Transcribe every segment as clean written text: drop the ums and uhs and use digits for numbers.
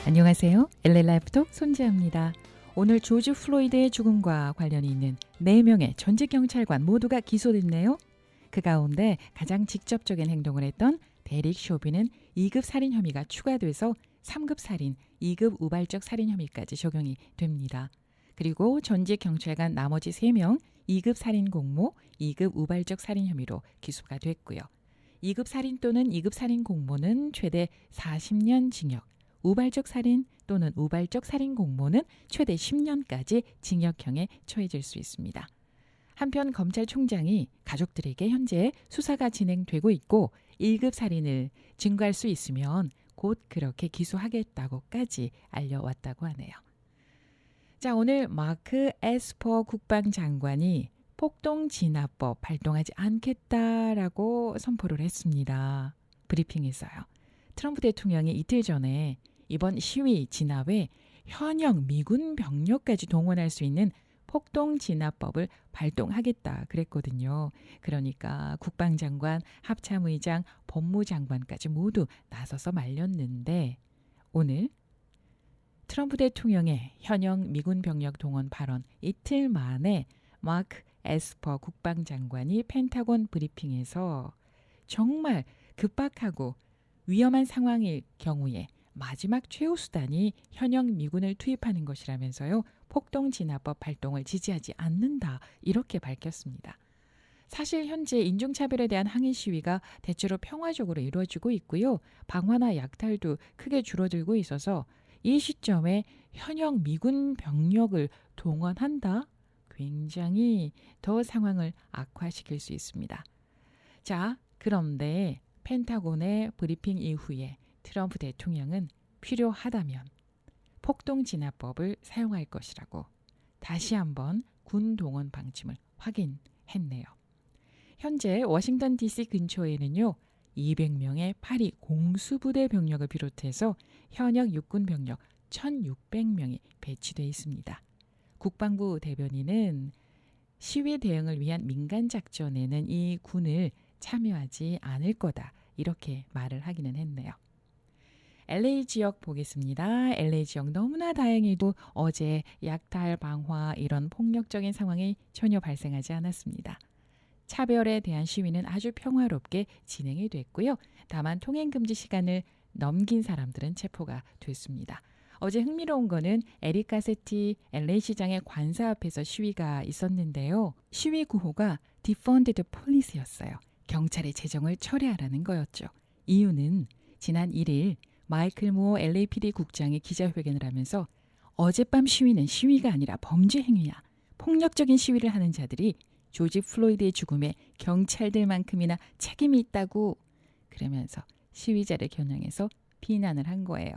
안녕하세요. LA 라이프톡 손지아입니다. 오늘 조지 플로이드의 죽음과 관련이 있는 4명의 전직 경찰관 모두가 기소됐네요. 그 가운데 가장 직접적인 행동을 했던 데릭 쇼비는 2급 살인 혐의가 추가돼서 3급 살인, 2급 우발적 살인 혐의까지 적용이 됩니다. 그리고 전직 경찰관 나머지 3명 2급 살인 공모, 2급 우발적 살인 혐의로 기소가 됐고요. 2급 살인 또는 2급 살인 공모는 최대 40년 징역, 우발적 살인 또는 우발적 살인 공모는 최대 10년까지 징역형에 처해질 수 있습니다. 한편 검찰총장이 가족들에게 현재 수사가 진행되고 있고 1급 살인을 증거할 수 있으면 곧 그렇게 기소하겠다고까지 알려왔다고 하네요. 자, 오늘 마크 에스퍼 국방장관이 폭동진압법 발동하지 않겠다라고 선포를 했습니다. 브리핑에서요. 트럼프 대통령이 이틀 전에 이번 시위 진압에 현역 미군 병력까지 동원할 수 있는 폭동진압법을 발동하겠다 그랬거든요. 그러니까 국방장관, 합참의장, 법무장관까지 모두 나서서 말렸는데 오늘 트럼프 대통령의 현역 미군 병력 동원 발언 이틀 만에 마크 에스퍼 국방장관이 펜타곤 브리핑에서 정말 급박하고 위험한 상황일 경우에 마지막 최후 수단이 현역 미군을 투입하는 것이라면서요. 폭동진압법 발동을 지지하지 않는다 이렇게 밝혔습니다. 사실 현재 인종차별에 대한 항의 시위가 대체로 평화적으로 이루어지고 있고요. 방화나 약탈도 크게 줄어들고 있어서 이 시점에 현역 미군 병력을 동원한다? 굉장히 더 상황을 악화시킬 수 있습니다. 자, 그런데 펜타곤의 브리핑 이후에 트럼프 대통령은 필요하다면 폭동진압법을 사용할 것이라고 다시 한번 군 동원 방침을 확인했네요. 현재 워싱턴 DC 근처에는요. 200명의 파리 공수부대 병력을 비롯해서 현역 육군 병력 1,600명이 배치되어 있습니다. 국방부 대변인은 시위 대응을 위한 민간 작전에는 이 군을 참여하지 않을 거다 이렇게 말을 하기는 했네요. LA 지역 보겠습니다. LA 지역 너무나 다행히도 어제 약탈, 방화 이런 폭력적인 상황이 전혀 발생하지 않았습니다. 차별에 대한 시위는 아주 평화롭게 진행이 됐고요. 다만 통행금지 시간을 넘긴 사람들은 체포가 됐습니다. 어제 흥미로운 거는 에릭 가세티 LA 시장의 관사 앞에서 시위가 있었는데요. 시위 구호가 Defund the Police였어요. 경찰의 재정을 철회하라는 거였죠. 이유는 지난 1일 마이클 무어 LAPD 국장이 기자회견을 하면서 어젯밤 시위는 시위가 아니라 범죄 행위야. 폭력적인 시위를 하는 자들이 조지 플로이드의 죽음에 경찰들만큼이나 책임이 있다고 그러면서 시위자를 겨냥해서 비난을 한 거예요.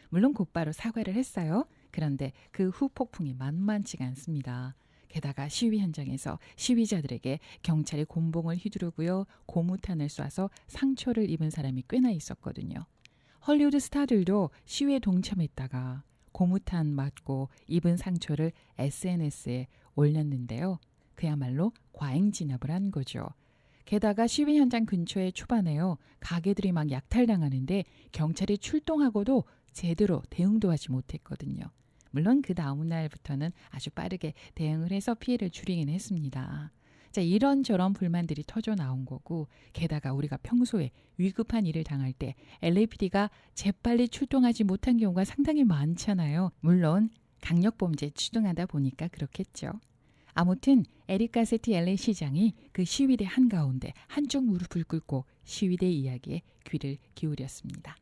물론 곧바로 사과를 했어요. 그런데 그 후 폭풍이 만만치가 않습니다. 게다가 시위 현장에서 시위자들에게 경찰이 곤봉을 휘두르고요. 고무탄을 쏴서 상처를 입은 사람이 꽤나 있었거든요. 헐리우드 스타들도 시위에 동참했다가 고무탄 맞고 입은 상처를 SNS에 올렸는데요. 그야말로 과잉 진압을 한 거죠. 게다가 시위 현장 근처에 초반에요. 가게들이 막 약탈당하는데 경찰이 출동하고도 제대로 대응도 하지 못했거든요. 물론 그 다음 날부터는 아주 빠르게 대응을 해서 피해를 줄이긴 했습니다. 자, 이런저런 불만들이 터져 나온 거고 게다가 우리가 평소에 위급한 일을 당할 때 LAPD가 재빨리 출동하지 못한 경우가 상당히 많잖아요. 물론 강력범죄에 출동하다 보니까 그렇겠죠. 아무튼 에릭 가세티 LA 시장이 그 시위대 한가운데 한쪽 무릎을 꿇고 시위대 이야기에 귀를 기울였습니다.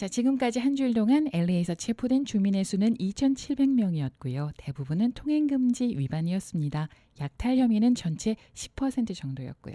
자, 지금까지 한 주일 동안 LA에서 체포된 주민의 수는 2,700명이었고요. 대부분은 통행금지 위반이었습니다. 약탈 혐의는 전체 10% 정도였고요.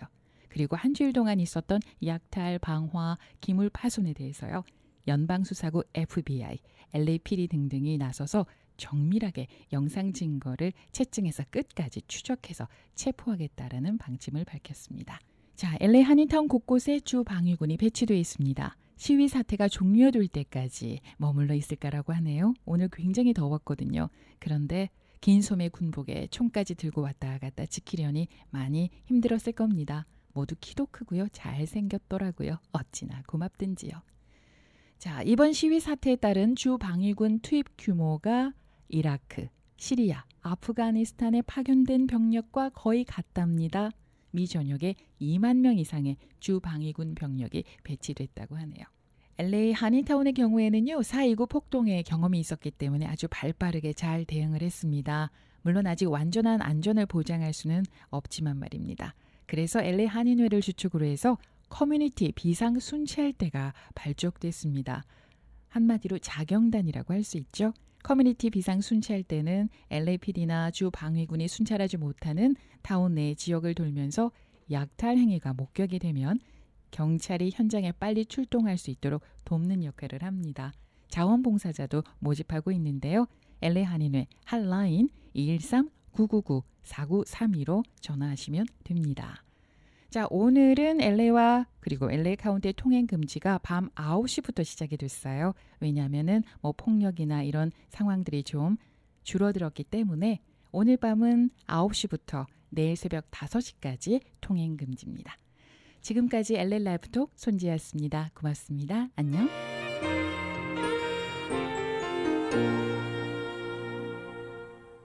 그리고 한 주일 동안 있었던 약탈, 방화, 기물 파손에 대해서요. 연방수사국 FBI, LAPD 등등이 나서서 정밀하게 영상 증거를 채증해서 끝까지 추적해서 체포하겠다라는 방침을 밝혔습니다. 자, LA 한인타운 곳곳에 주 방위군이 배치되어 있습니다. 시위 사태가 종료될 때까지 머물러 있을까라고 하네요. 오늘 굉장히 더웠거든요. 그런데 긴 소매 군복에 총까지 들고 왔다 갔다 지키려니 많이 힘들었을 겁니다. 모두 키도 크고요. 잘생겼더라고요. 어찌나 고맙든지요. 자, 이번 시위 사태에 따른 주 방위군 투입 규모가 이라크, 시리아, 아프가니스탄에 파견된 병력과 거의 같답니다. 미 전역에 2만 명 이상의 주 방위군 병력이 배치됐다고 하네요. LA 한인타운의 경우에는요, 4.29 폭동의 경험이 있었기 때문에 아주 발빠르게 잘 대응을 했습니다. 물론 아직 완전한 안전을 보장할 수는 없지만 말입니다. 그래서 LA 한인회를 주축으로 해서 커뮤니티 비상 순찰대가 발족됐습니다. 한마디로 자경단이라고 할 수 있죠. 커뮤니티 비상 순찰대는 LAPD나 주 방위군이 순찰하지 못하는 타운 내 지역을 돌면서 약탈 행위가 목격이 되면 경찰이 현장에 빨리 출동할 수 있도록 돕는 역할을 합니다. 자원봉사자도 모집하고 있는데요. LA 한인회 핫라인 213-999-4932로 전화하시면 됩니다. 자, 오늘은 LA와 그리고 LA 카운티의 통행 금지가 밤 9시부터 시작이 됐어요. 왜냐하면은 폭력이나 이런 상황들이 좀 줄어들었기 때문에 오늘 밤은 9시부터 내일 새벽 5시까지 통행 금지입니다. 지금까지 LA 라이브톡 손지였습니다. 고맙습니다. 안녕.